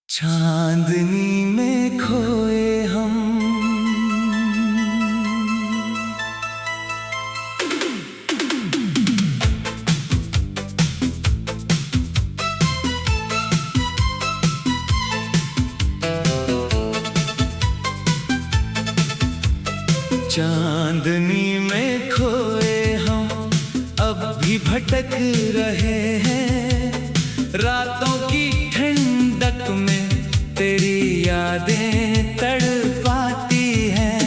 चांदनी में खोए हम। चांदनी में खोए हम अब भी भटक रहे हैं। रातों की ठंडक में तेरी यादें तड़पाती हैं।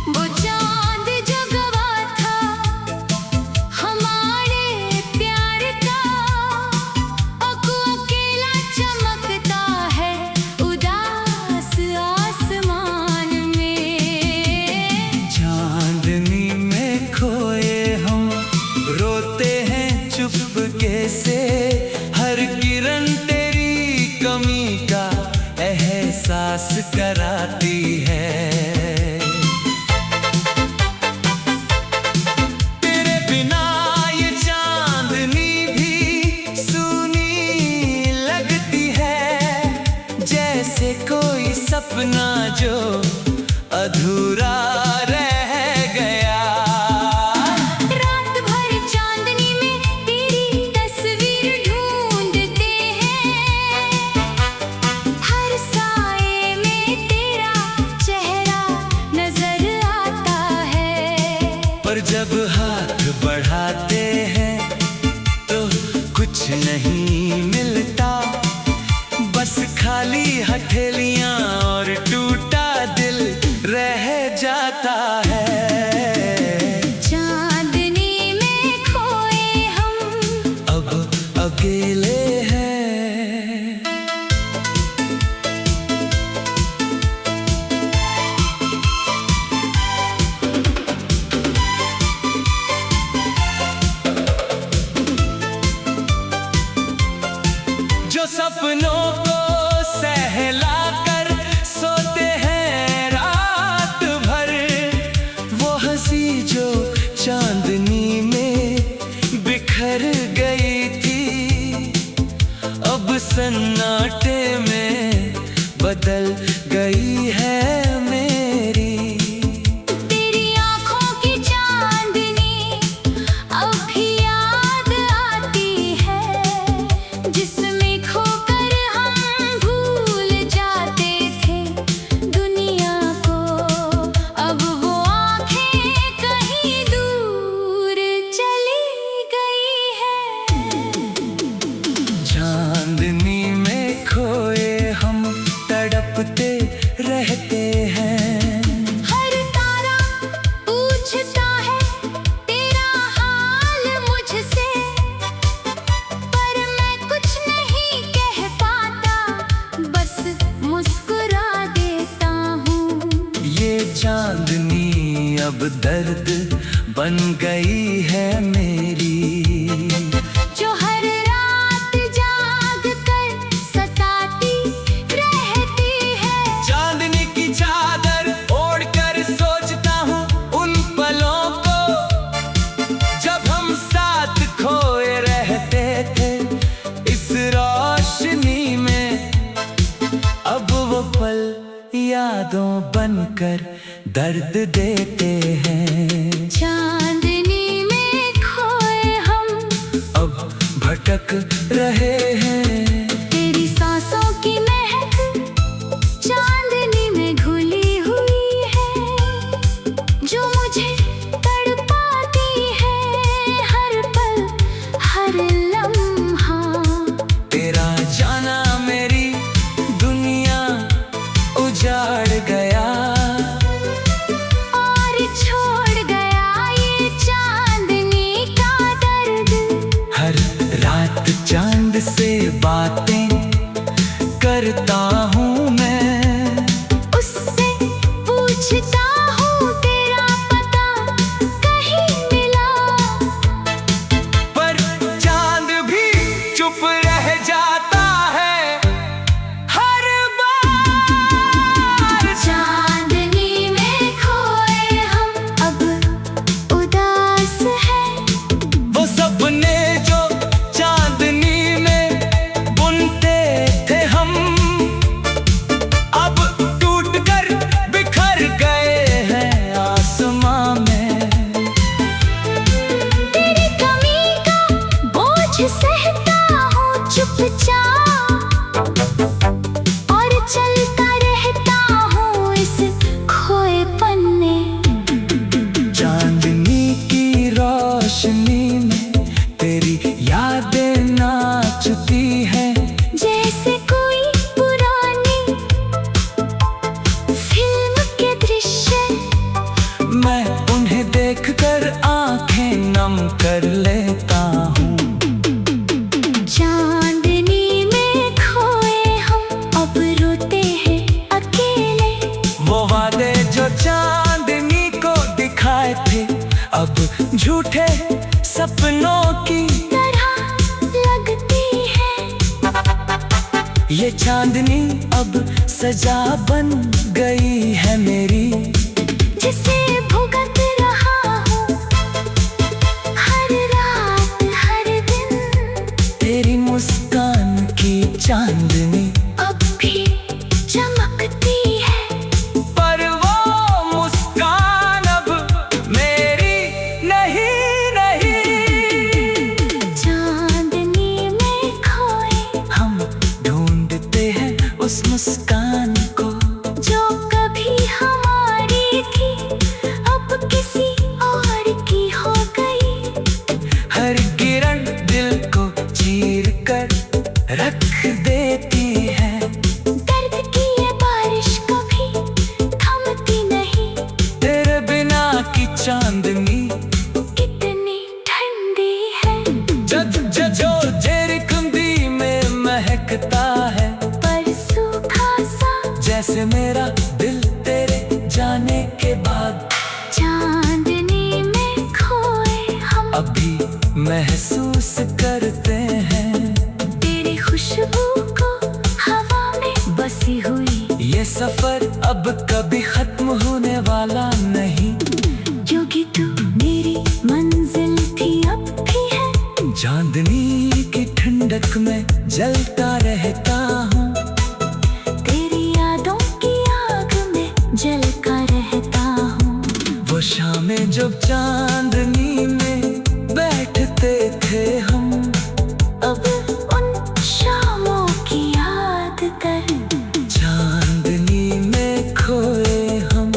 वो चांद जो गवा था हमारे प्यार का, अकेला चमकता है उदास आसमान में। चांदनी में खोए हम रोते हैं चुपके से। हर किरण तेरी कमी का एहसास कराती है। तेरे बिना ये चांदनी भी सूनी लगती है। जैसे कोई सपना जो अधूरा रह गया। रात भर चांदनी में तेरी तस्वीर ढूंढते हैं। हर साए में तेरा चेहरा नजर आता है। पर जब हाथ बढ़ाते हैं तो कुछ नहीं मिलता। बस खाली हथेलियां और टूटा दिल रह जाता है। चांदनी में खोए हम अब अकेले हैं। जो सपनों को सहला कर सोते हैं रात भर, वो हंसी जो चांदनी में बिखर गई थी, अब सन्नाटे में बदल गई है मेरी। तेरी आँखों की चांदनी अब भी याद आती है। जिसमें खोकर हम भूल जाते थे दुनिया को। अब वो आँखें कहीं दूर चली गई है। चांदनी में खोए हम तड़पते रहते हैं। हर तारा पूछता है तेरा हाल मुझसे, पर मैं कुछ नहीं कह पाता, बस मुस्कुरा देता हूँ। ये चांदनी अब दर्द बन गई है मेरी। जो हर रात जाग कर सताती रहती है। चांदनी की चादर ओढ़कर सोचता हूँ उन पलों को, जब हम साथ खोए रहते थे इस रोशनी में। अब वो पल यादों बनकर दर्द देते हैं। चांदनी में खोए हम अब भटक रहे हैं। तेरी सांसों की महक चांदनी में घुली हुई है, जो मुझे तड़पाती है हर पल हर लम्हा। तेरा जाना मेरी दुनिया उजाड़ गया, और छोड़ गया ये चांदनी का दर्द। हर रात चांद से बातें करता हूँ मैं। उससे पूछता हूँ तेरा पता कहीं मिला, पर चांद भी चुप रह जाता है हर बार। चांदनी में खोए हम अब उदास है। वो सपने जो चांदनी में सहता हूँ चुपचाप और चलता रहता हूँ इस खोएपन में। चांदनी की रोशनी में तेरी यादें नाचती हैं, जैसे कोई पुरानी फिल्म के दृश्य। मैं उन्हें देखकर आंखें नम कर लेता हूँ। चांदनी में खोए हम अब रोते हैं अकेले। वो वादे जो चांदनी को दिखाए थे अब झूठे सपनों की तरह लगती है। ये चांदनी अब सजा बन गई है मेरी, जिसे भुगत रहा हूँ हर रात हर दिन। तेरी मुस्कान की चांदनी अब भी चमकती है, पर वो मुस्कान अब मेरी नहीं नहीं। चांदनी में खोए हम ढूंढते हैं उस मुस्कान को, जो कभी हमारी थी अब किसी और की हो गई। हर किरण दिल को चीर कर रख देती है। दर्द की ये बारिश कभी थमती नहीं, तेरे बिना की चांदनी कितनी ठंडी है। जो तेरी खुंदी में महकता है, पर सूखा सा जैसे मेरा दिल तेरे जाने के बाद। चांदनी में खोए हम अभी महसूस करते हैं तेरी खुशबू को हवा में बसी हुई। ये सफर अब कभी खत्म होने वाला नहीं, क्योंकि तू मेरी मंजिल थी अब भी है। चांदनी की ठंडक में जलता रहता हूँ, तेरी यादों की आग में जलता रहता हूँ। वो शामें जब चांदनी में बैठते थे हम, अब उन शामों की याद कर चांदनी में खोए हम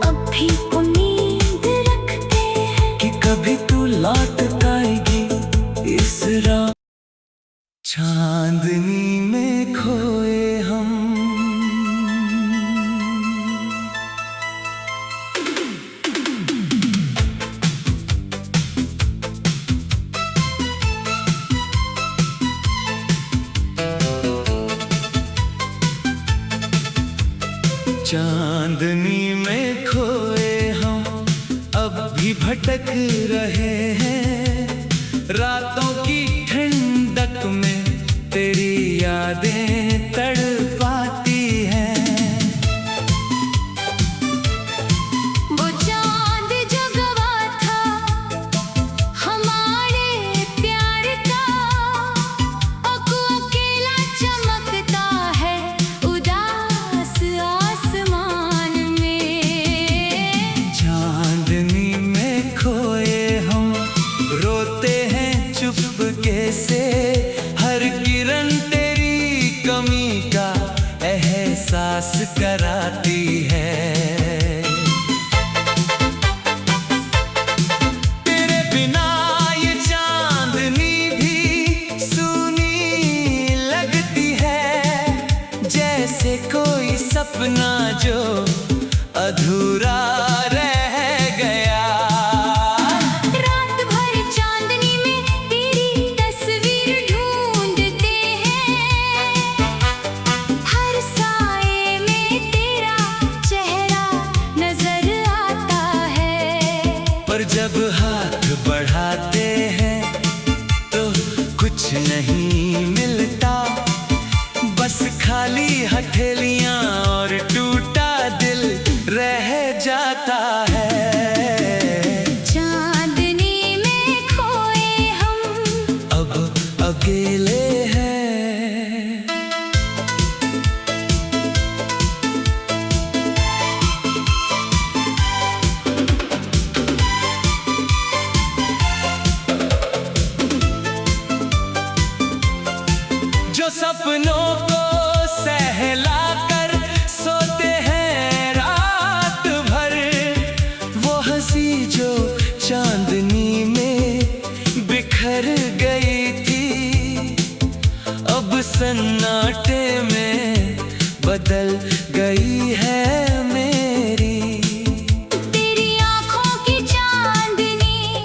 अब भी उम्मीद रखते हैं कि कभी तू लौट आएगी इस रात। चांदनी में खोए हम। चांदनी में खोए हम अब भी भटक रहे हैं, रातों की ठंडक में तेरी यादें तड़पाती हैं। वो चांद जो गवा था हमारे प्यार का, अब अकेला चमकता है उदास आसमान में। चांदनी में खोए हम रोते हैं चुपके से, हर किरण तेरी कमी का एहसास कराती है। तेरे बिना ये चांदनी भी सूनी लगती है, जैसे कोई सपना जो अधूरा रह गया। रात भर चांदनी में तेरी तस्वीर ढूंढते हैं, हर साए में तेरा चेहरा नजर आता है। पर जब हाथ बढ़ाते हैं तो कुछ नहीं मिलता, बस खाली हथेलियां और टूटा दिल रह जाता है। चांदनी में खोए हम अब अकेले हैं। सपनों को सहला कर सोते हैं रात भर, वो हंसी जो चांदनी में बिखर गई थी, अब सन्नाटे में बदल गई है मेरी। तेरी आँखों की चांदनी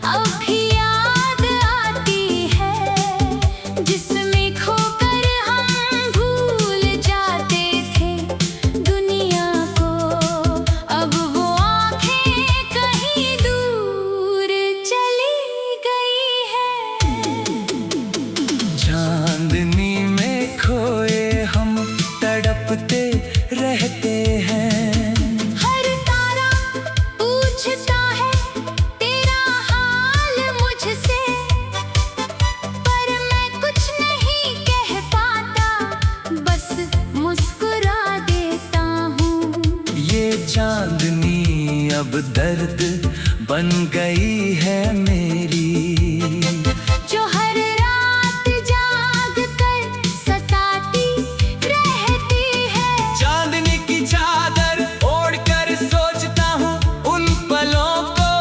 अब भी याद आती है, जिसमें खोकर हम भूल जाते थे दुनिया को। अब वो आँखें कहीं दूर चली गई है। चांदनी में खोए हम तड़पते रहते हैं। हर तारा पूछता है तेरा हाल मुझसे, पर मैं कुछ नहीं कह पाता, बस मुस्कुरा देता हूँ। ये चांदनी अब दर्द बन गई है मेरी, जो हर रात जाग कर सताती रहती है। चांदनी की चादर ओढ़कर सोचता हूँ उन पलों को,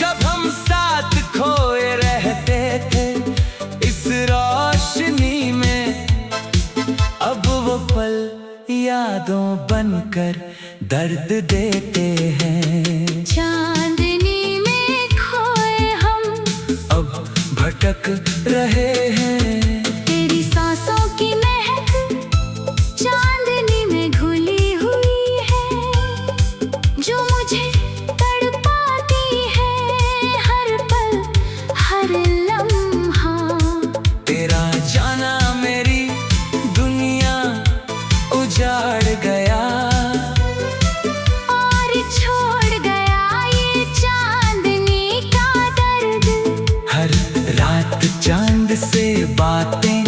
जब हम साथ खोए रहते थे इस रोशनी में। अब वो पल यादों बनकर दर्द देते हैं। चांदनी में खोए हम अब भटक रहे हैं। तेरी सांसों की महक चांदनी में घुली हुई है, जो मुझे तड़पाती है हर पल हर लम्हा। तेरा जाना मेरी दुनिया उजाड़ गया, और छोड़ गया ये चांदनी का दर्द। हर रात चांद से बातें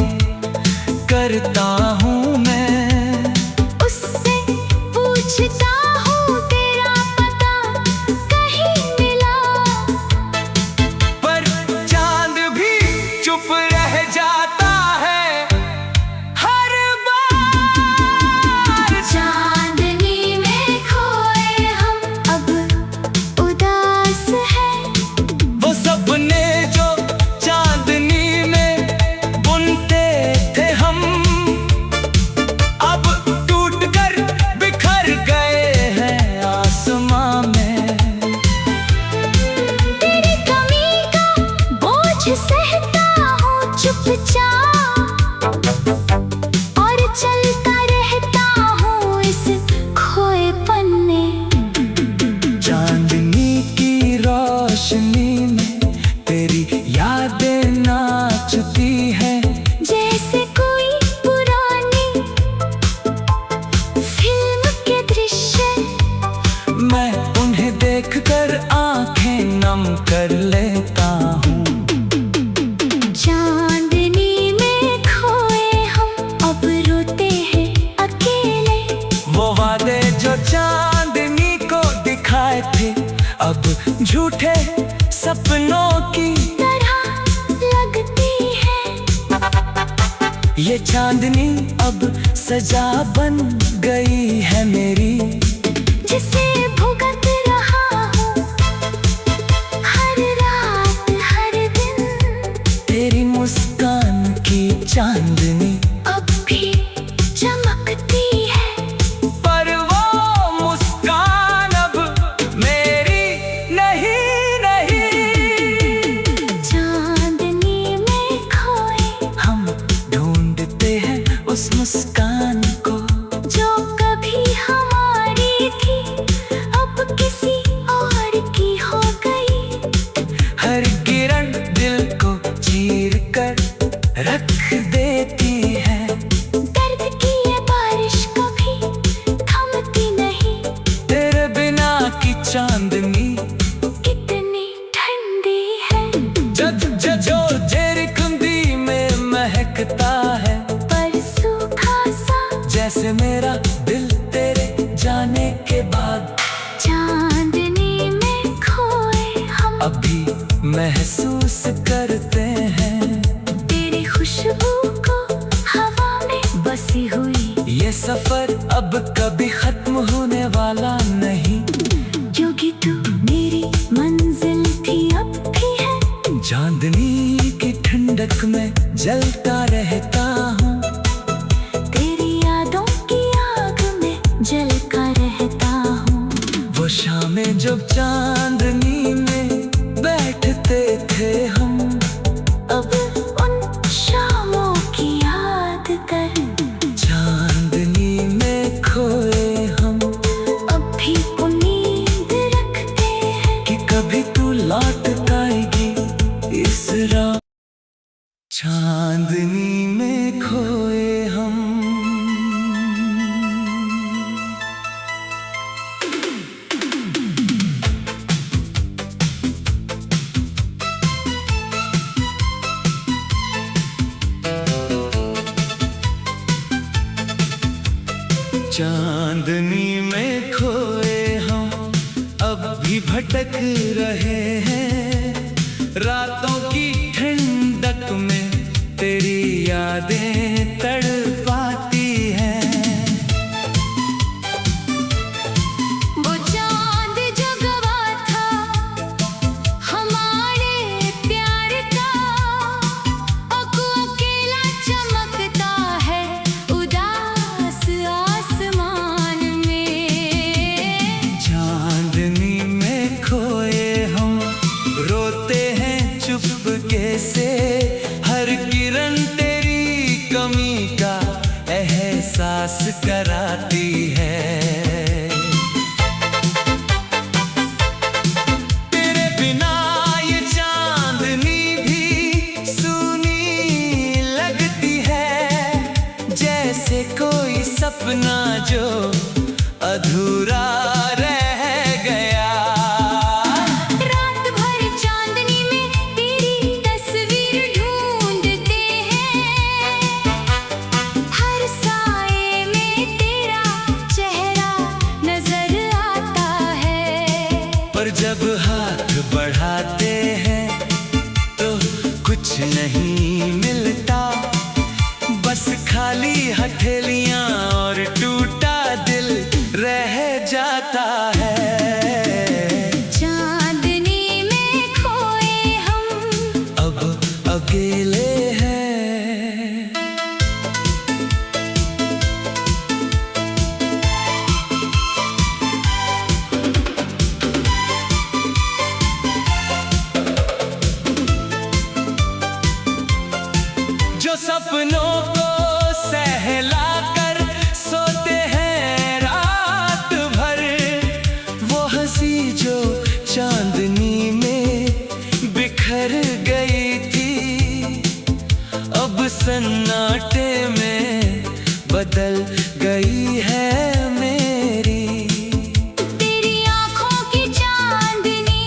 करता हूँ मैं, उससे पूछता हूँ तेरा पता कहीं मिला, पर चांद भी चुप रह जाता है हर बार। चांदनी में खोए हम अब उदास हैं। वो सपने जो चांदनी में बुनते थे हम, अब टूट कर बिखर गए हैं आसमां में। तेरी कमी का बोझ सहता हूँ चुपचाप, और चलता रहता हूँ इस खोएपन में। चांदनी की रोशनी में तेरी यादें नाचती हैं, जैसे कोई पुरानी फिल्म के दृश्य, मैं उन्हें देखकर आंखें नम कर लेता हूँ। चांदनी में खोए हम अब रोते हैं अकेले, वो वादे जो चांदनी को दिखाए थे अब झूठे सपनों की तरह लगती है। ये चांदनी अब सजा बन गई है मेरी, जिसे भुगत रहा हूँ हर रात हर दिन। तेरी मुस्कान की चांदनी अब भी चमकती है, पर वो मुस्कान अब मेरी नहीं नहीं। चांदनी में खोए हम ढूंढते हैं उस मुस्कान को, जो कभी हमारी थी अब किसी और की हो गई। हर किरण दिल को चीर कर रख देती है। दर्द की ये बारिश कभी थमती नहीं, तेरे बिना की चांदनी कितनी ठंडी है। जो जेरिकंदी में महकता है, पर सूखा सा जैसे मेरा दिल तेरे जाने के बाद। चांदनी में खोए हम अभी महसूस करते हैं तेरी खुश खुशबू को हवा में बसी हुई। ये सफर अब कभी खत्म होने वाला नहीं, क्योंकि तू मेरी मंजिल थी अब भी है। चांदनी की ठंडक में जलता रहता हूँ, तेरी यादों की आग में जलता रहता हूँ। वो शामें जब चांदनी में बैठते थे हम, अब उन शामों की याद कर। चांदनी में खोए हम अब भी उम्मीद रखते हैं कि कभी तू लौट आएगी इस रात। चांदनी में खोए हम। चांदनी में खोए हम अब भी भटक रहे हैं, रातों की ठंडक में तेरी यादें तड़पाती हैं। वो चांद जो गवा था हमारे प्यार का, अब अकेला चमकता है उदास आसमान में। चांदनी में खोए हम रोते हैं चुपके से, हर किरण तेरी कमी का एहसास कराती है। तेरे बिना ये चांदनी भी सूनी लगती है, जैसे कोई सपना जो अधूरा रह गया। रात भर चांदनी में तेरी तस्वीर ढूंढते हैं, हर साए में तेरा चेहरा नजर आता है। पर जब हाथ बढ़ाते हैं तो कुछ नहीं मिलता, बस खाली हथेलियां और टूटा दिल रह जाता है। चांदनी में खोए हम अब अकेले हैं। जो सपनों को सहला कर सोते हैं रात भर, वो हंसी जो चांदनी में बिखर गई थी, अब सन्नाटे में बदल गई है मेरी। तेरी आँखों की चांदनी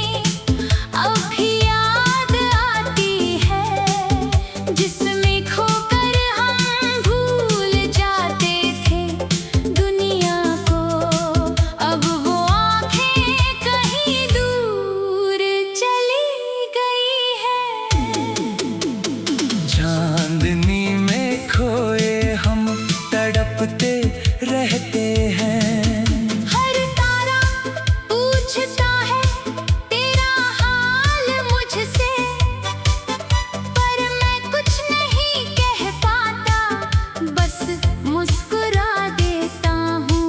अब भी याद आती है, जिसमें खोकर हम भूल जाते थे दुनिया को। अब वो आँखें कहीं दूर चली गई है। चांदनी में खोए हम तड़पते रहते हैं। हर तारा पूछता है तेरा हाल मुझसे, पर मैं कुछ नहीं कह पाता, बस मुस्कुरा देता हूँ।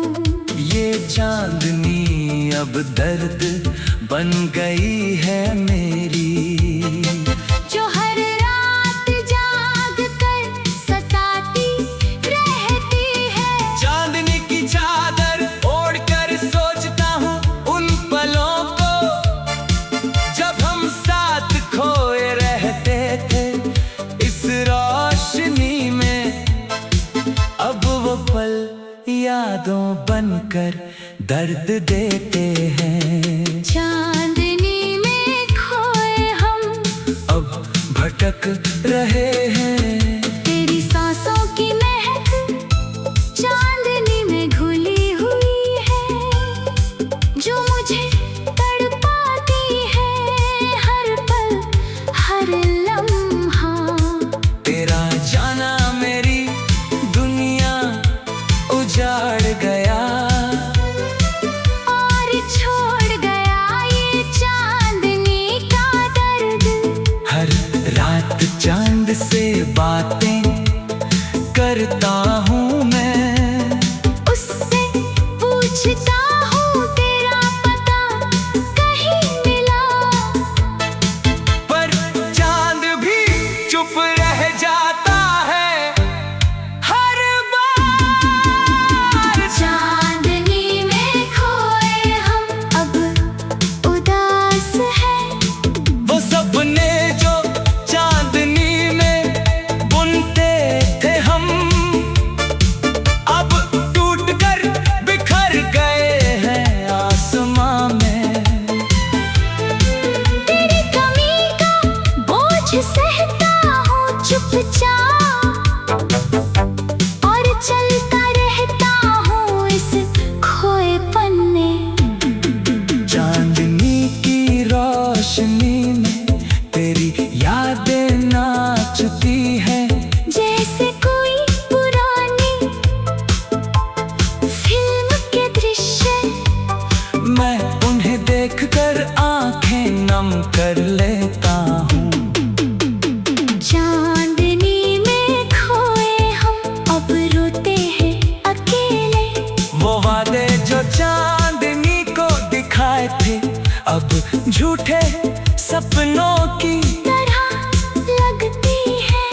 ये चांदनी अब दर्द बन गई है मेरी, जो हर रात जाग कर सताती रहती है। चांदनी की चादर ओढ़कर सोचता हूँ उन पलों को, जब हम साथ खोए रहते थे इस रोशनी में। अब वो पल यादों बनकर दर्द देते हैं। चांदनी में खोए हम अब भटक रहे हैं। तेरी सांसों की महक चांदनी में घुली हुई है, जो मुझे तड़पाती है हर पल हर लम्हा। तेरा खुद से बातें करता हूँ मैं। उससे पूछता हूँ तेरा पता कहीं मिला, पर चांद भी चुप रह जाता है हर बार। चांदनी में खोए हम अब उदास है, वो सपने जो चांदनी में बुनते थे हम, अब टूट कर बिखर गए हैं आसमां में। तेरी कमी का बोझ सहता हूँ चुपचाप, और चलता रहता हूँ इस खोएपन में। चांदनी की रोशनी में तेरी यादें नाचती हैं, जैसे कोई पुरानी फिल्म के दृश्य, मैं उन्हें देखकर आंखें नम कर लेता हूँ। चांदनी में खोए हम अब रोते हैं अकेले, वो वादे जो चांदनी को दिखाए थे अब झूठे सपनों की तरह लगती है।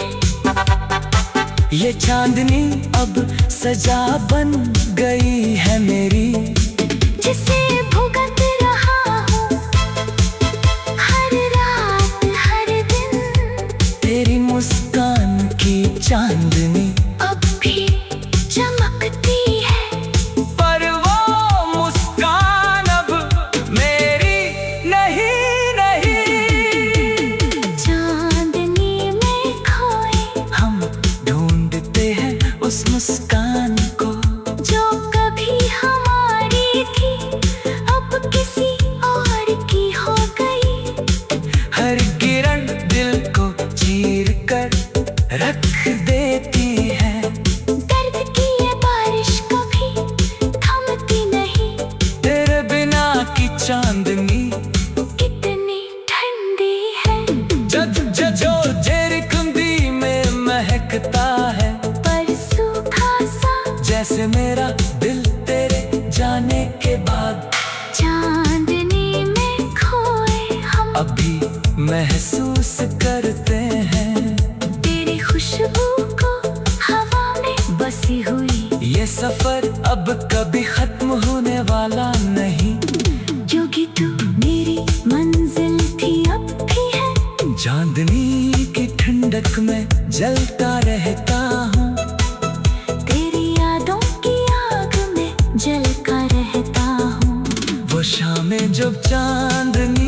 ये चांदनी अब सजा बन गई है मेरी, जिसे भुगत रहा हूँ हर रात हर दिन। तेरी मुस्कान की चांदनी अब भी चमकती है, पर वो मुस्कान अब मेरी नहीं नहीं। चांदनी में खोए हम ढूंढते हैं उस मुस्कान को, जो कभी हमारी थी अब किसी और की हो गई। हर किरण दिल को चीर कर रख देती है। दर्द की ये बारिश कभी थमती नहीं, तेरे बिना की चांदनी कितनी ठंडी है। जो जेरिकंदी में महकता है, पर सूखा सा जैसे मेरा दिल तेरे जाने के बाद। चांदनी में खोए हम अभी महसूस करते हैं तेरी खुशबू को हवा में बसी हुई। ये सफर अब कभी खत्म होने वाला नहीं, क्योंकि तू मेरी मंजिल थी अब भी है। चांदनी की ठंडक में जलता रहता हूँ, तेरी यादों की आग में जलता रहता हूँ। वो शामें जब चांदनी